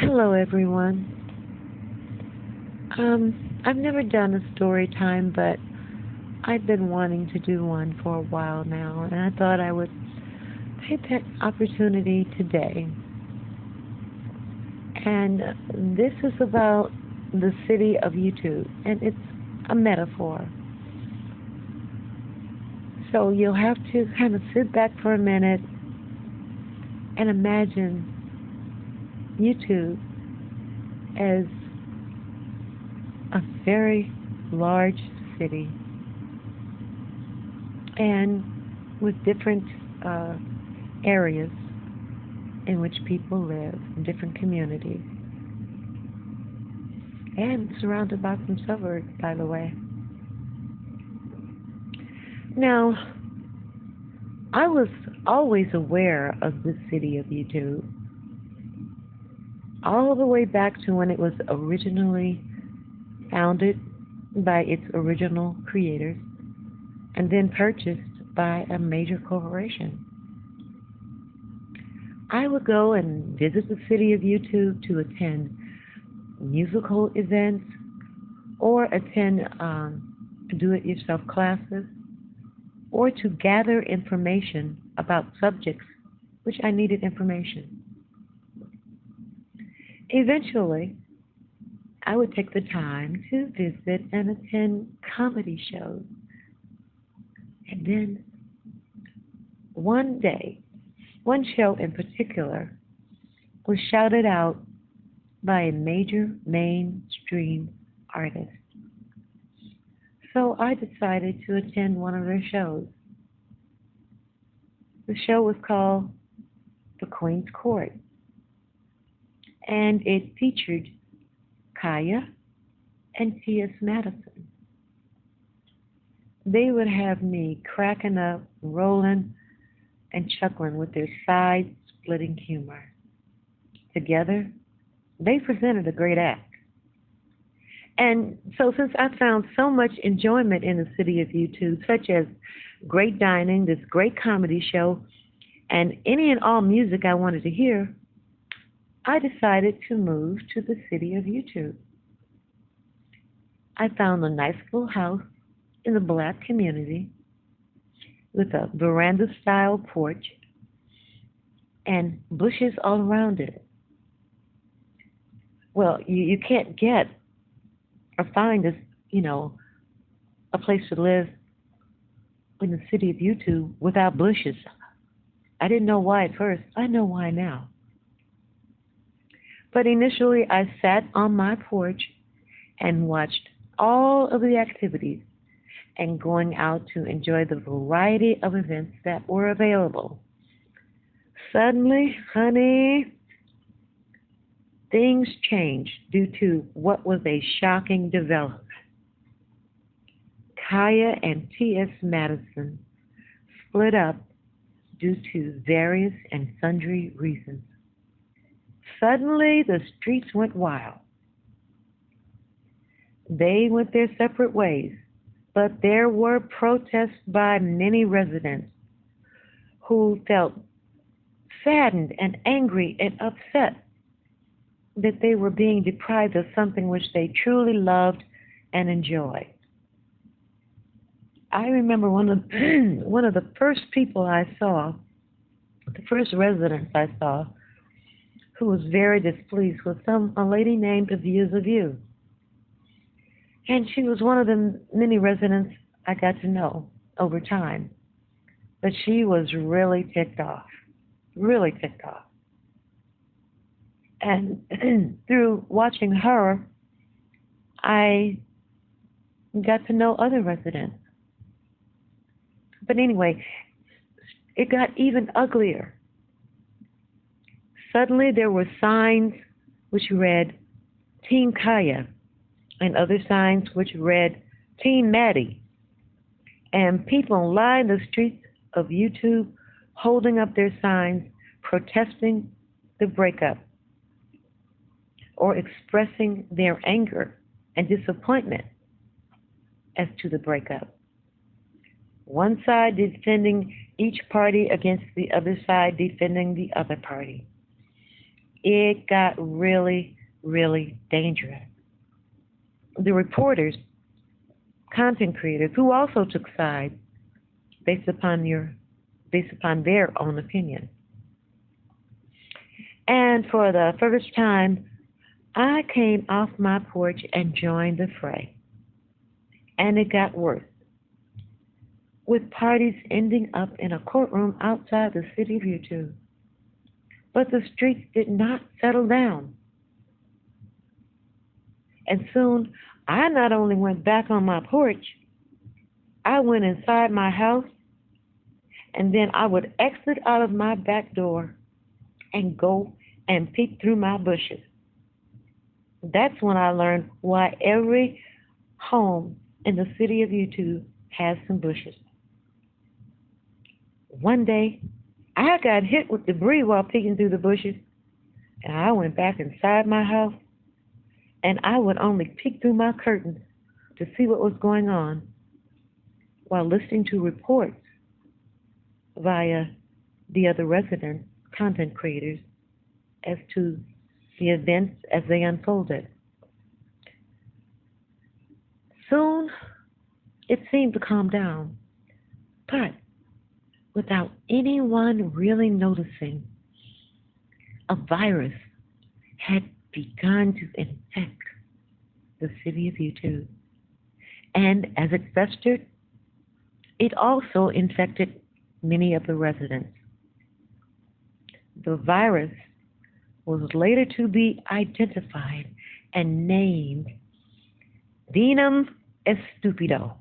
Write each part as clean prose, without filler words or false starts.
Hello, everyone. I've never done a story time, but I've been wanting to do one for a while now, and I thought I would take that opportunity today. And this is about the city of YouTube, and it's a metaphor. So you'll have to kind of sit back for a minute and imagine YouTube as a very large city and with different areas in which people live, in different communities, and surrounded by some suburbs, by the way. Now, I was always aware of the city of YouTube, all the way back to when it was originally founded by its original creators and then purchased by a major corporation. I would go and visit the city of YouTube to attend musical events or attend do-it-yourself classes or to gather information about subjects which I needed information. Eventually, I would take the time to visit and attend comedy shows. And then one day, one show in particular was shouted out by a major mainstream artist. So I decided to attend one of their shows. The show was called The Queen's Court, and it featured Kaya and T.S. Madison. They would have me cracking up, rolling, and chuckling with their side-splitting humor. Together, they presented a great act. And so since I found so much enjoyment in the city of YouTube, such as great dining, this great comedy show, and any and all music I wanted to hear, I decided to move to the city of YouTube. I found a nice little house in the black community with a veranda-style porch and bushes all around it. Well, you can't get or find this, a place to live in the city of YouTube without bushes. I didn't know why at first. I know why now. But initially, I sat on my porch and watched all of the activities and going out to enjoy the variety of events that were available. Suddenly, honey, things changed due to what was a shocking development. Kaya and T.S. Madison split up due to various and sundry reasons. Suddenly, the streets went wild. They went their separate ways, but there were protests by many residents who felt saddened and angry and upset that they were being deprived of something which they truly loved and enjoyed. I remember one of the first people I saw, the first residents I saw, who was very displeased was a lady named Views of You. And she was one of the many residents I got to know over time. But she was really ticked off, really ticked off. And through watching her, I got to know other residents. But anyway, it got even uglier. Suddenly there were signs which read Team Kaya and other signs which read Team Maddie. And people lined the streets of YouTube holding up their signs protesting the breakup or expressing their anger and disappointment as to the breakup. One side defending each party against the other side defending the other party. it got really, really dangerous. The reporters, content creators, who also took sides based upon their own opinion. And for the first time, I came off my porch and joined the fray. And it got worse, with parties ending up in a courtroom outside the city of YouTube. But the streets did not settle down. And soon, I not only went back on my porch, I went inside my house, and then I would exit out of my back door and go and peek through my bushes. That's when I learned why every home in the city of YouTube has some bushes. One day, I got hit with debris while peeking through the bushes, and I went back inside my house, and I would only peek through my curtains to see what was going on while listening to reports via the other resident content creators as to the events as they unfolded. Soon, it seemed to calm down, but without anyone really noticing, a virus had begun to infect the city of YouTube. And as it festered, it also infected many of the residents. The virus was later to be identified and named Venum estupido.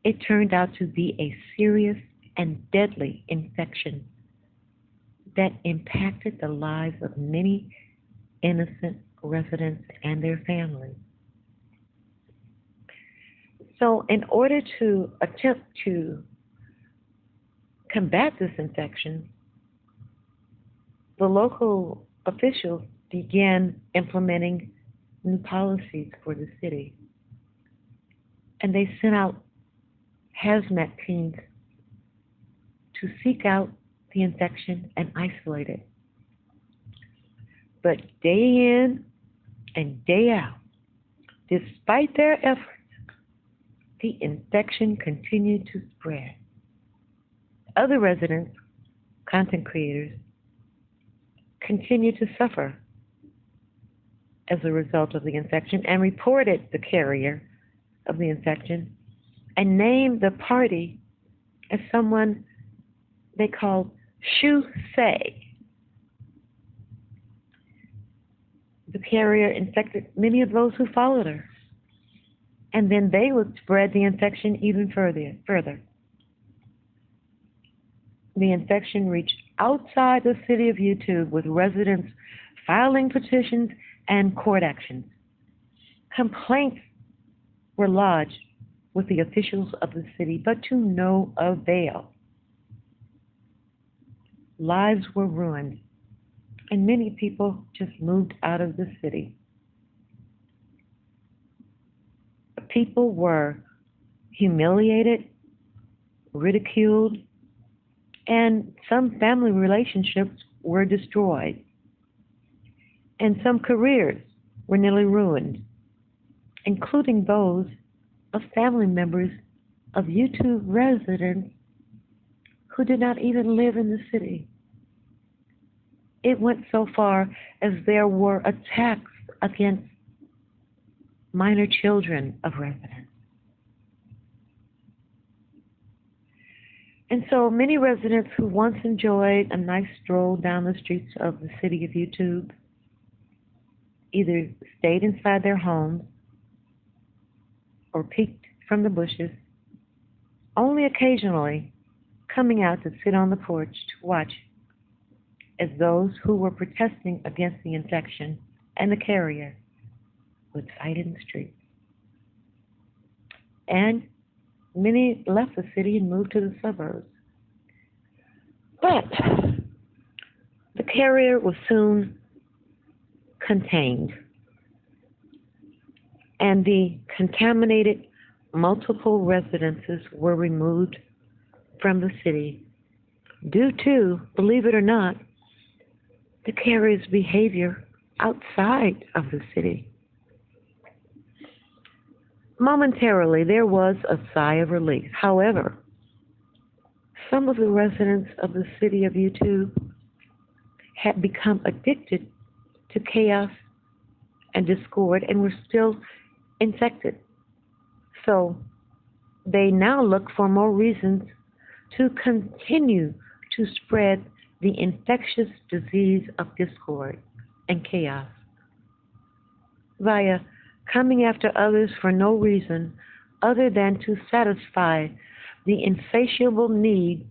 It turned out to be a serious and deadly infection that impacted the lives of many innocent residents and their families. So, in order to attempt to combat this infection, the local officials began implementing new policies for the city. And they sent out hazmat teams to seek out the infection and isolate it. But day in and day out, despite their efforts, the infection continued to spread. Other residents, content creators, continued to suffer as a result of the infection and reported the carrier of the infection and named the party as someone they called Shu Say. The carrier infected many of those who followed her, and then they would spread the infection even further. The infection reached outside the city of YouTube, with residents filing petitions and court actions. Complaints were lodged with the officials of the city, but to no avail. Lives were ruined, and many people just moved out of the city. People were humiliated, ridiculed, and some family relationships were destroyed. And some careers were nearly ruined, including those of family members of YouTube residents who did not even live in the city. It went so far as there were attacks against minor children of residents. And so many residents who once enjoyed a nice stroll down the streets of the city of YouTube either stayed inside their homes or peeked from the bushes, only occasionally coming out to sit on the porch to watch as those who were protesting against the infection and the carrier would fight in the streets. And many left the city and moved to the suburbs. But the carrier was soon contained, and the contaminated multiple residences were removed from the city due to, believe it or not, the carrier's behavior outside of the city. Momentarily, there was a sigh of relief. However, some of the residents of the city of YouTube had become addicted to chaos and discord and were still infected. So they now look for more reasons to continue to spread the infectious disease of discord and chaos via coming after others for no reason other than to satisfy the insatiable need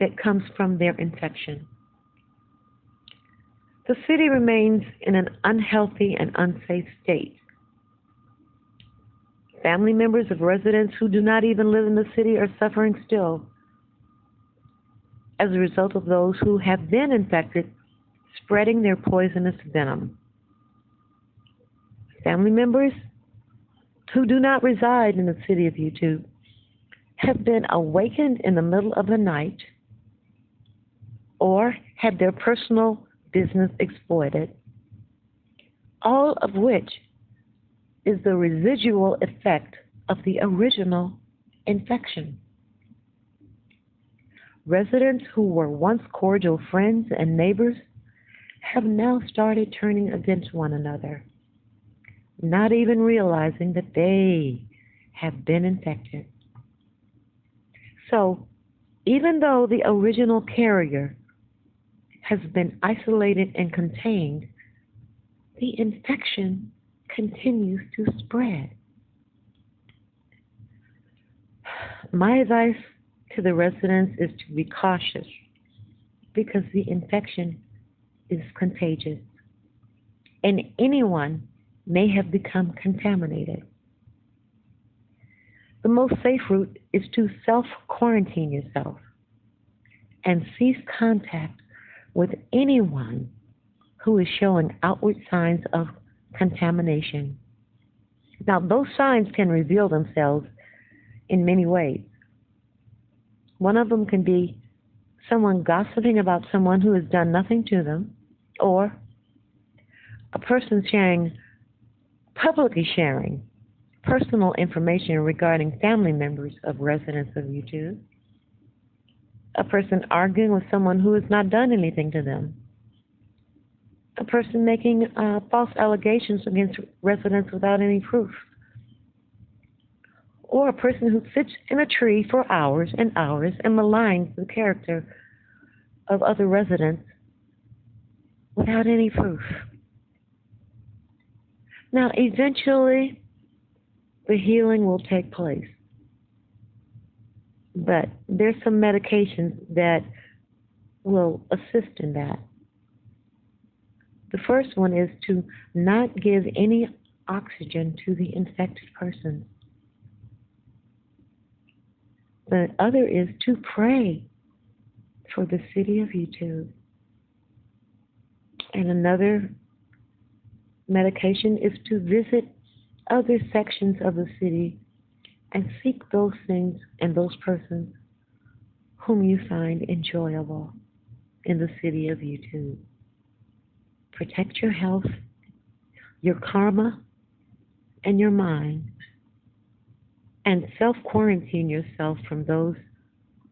that comes from their infection. The city remains in an unhealthy and unsafe state. Family members of residents who do not even live in the city are suffering still as a result of those who have been infected spreading their poisonous venom. Family members who do not reside in the city of YouTube have been awakened in the middle of the night or had their personal business exploited, all of which is the residual effect of the original infection. Residents who were once cordial friends and neighbors have now started turning against one another, not even realizing that they have been infected. So, even though the original carrier has been isolated and contained, the infection continues to spread. My advice to the residents is to be cautious because the infection is contagious and anyone may have become contaminated. The most safe route is to self-quarantine yourself and cease contact with anyone who is showing outward signs of contamination. Now, those signs can reveal themselves in many ways. One of them can be someone gossiping about someone who has done nothing to them, or a person publicly sharing personal information regarding family members of residents of YouTube, a person arguing with someone who has not done anything to them, a person making false allegations against residents without any proof, or a person who sits in a tree for hours and hours and maligns the character of other residents without any proof. Now, eventually, the healing will take place. But there's some medications that will assist in that. The first one is to not give any oxygen to the infected person. The other is to pray for the city of YouTube. And another medication is to visit other sections of the city and seek those things and those persons whom you find enjoyable in the city of YouTube. Protect your health, your karma, and your mind, and self-quarantine yourself from those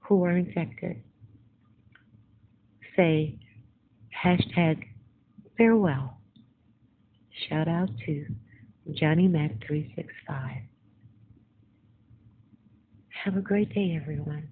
who are infected. Say #farewell. Shout out to Johnny Mac 365. Have a great day, everyone.